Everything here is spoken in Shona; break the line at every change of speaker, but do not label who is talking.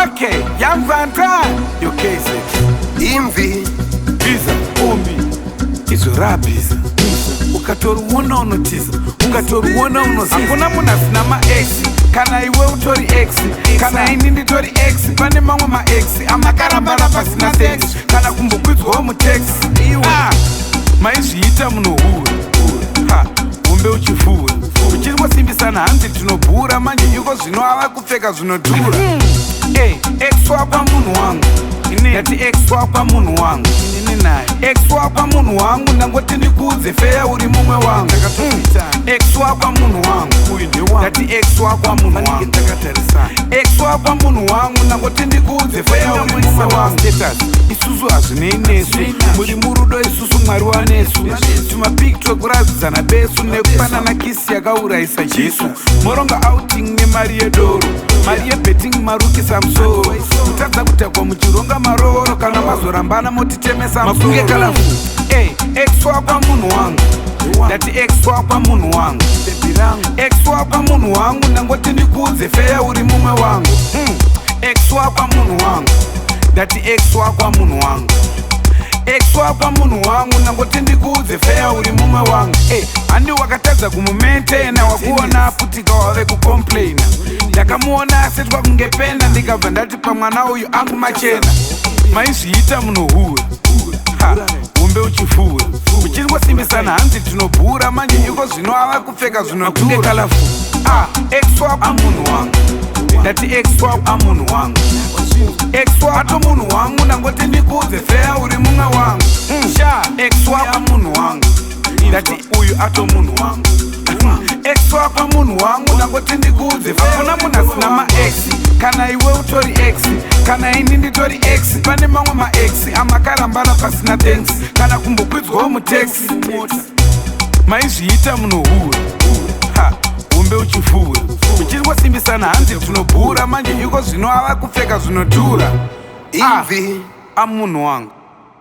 Okay, young Fantan, your case.
Imvi
Biza, Ombi, izo rabiza. Ukatori uona unotiza, ungatori uona unoziza. Hakuna muna sina ma-ex, kana iwe utori ex, kana ini nditori ex, pane mamwe ma-ex, amakarambara pasina sex, kana kumbokwidwa mutex. Maizviita munohura, umbe uchifura. Uchiri kusimbisana hanzi tinobhura, manje iko zvino ava kupfeka zvinodhura. Ex wakwa munhu wangu, ndati ex wakwa munhu wangu, ex wakwa munhu wangu, ndangoti ndikuudze feya uri mumwe wangu. Ex wakwa munhu wangu, ndati ex wakwa munhu wangu, ex wakwa munhu wangu, ndangoti ndikuudze feya uri mumwe wangu. Isusu hazvinei nesu, muri murudo isusu Mwari wanesu, tumapiki twekuradzidzana besu, nekupanana kisi yakaurayisa Jesu. Moronga outing nemari yedoro, mari yebetting marukisa musoro, kutadza kutakwa muchironga maroro, kana mazorambana motitemesa mafunge kalafu. Ex wakwa munhu wangu, ndati ex wakwa munhu wangu, ex wakwa munhu wangu, ndangoti ndikuudze feya uri mumwe wangu. Ex wakwa munhu wangu, ndati ex wakwa munhu wangu, ex wakwa munhu wangu, ndangoti ndikuudze feya uri mumwe wangu. Handi wakatadza kumumentena, wakuona aputika wave kucomplaina. Ndakamuona asetwa kunge penda, ndikabva ndati pamwana uyu angu machena. Maizviita munohura, umbe uchifura. Uchiri kusimbisana hanzi tinobhura, manje iko zvino ava kupfeka zvinodhura. Kalafu ex wakwa munhu wangu, ndati ex wakwa munhu wangu, ex wato munhu wangu, ndangoti ndikuudze feya uri mumwe wangu. Ex wakwa munhu wangu, ndati uyu ato munhu wangu, ex wakwa munhu wangu, ndangoti ndikuudze. Hakuna munhu asina ma-ex, kana iwe utori ex, kana ini nditori ex, pane mamwe ma-ex amakarambana pasina thanks, kana kumbokwidzwawo mutex. Maizviita munohura, umbe uchifura. Uchiri kusimbisana hanzi tinobhura, manje iko zvino ava kupfeka zvinodhura.
Imvi
amunhu wangu.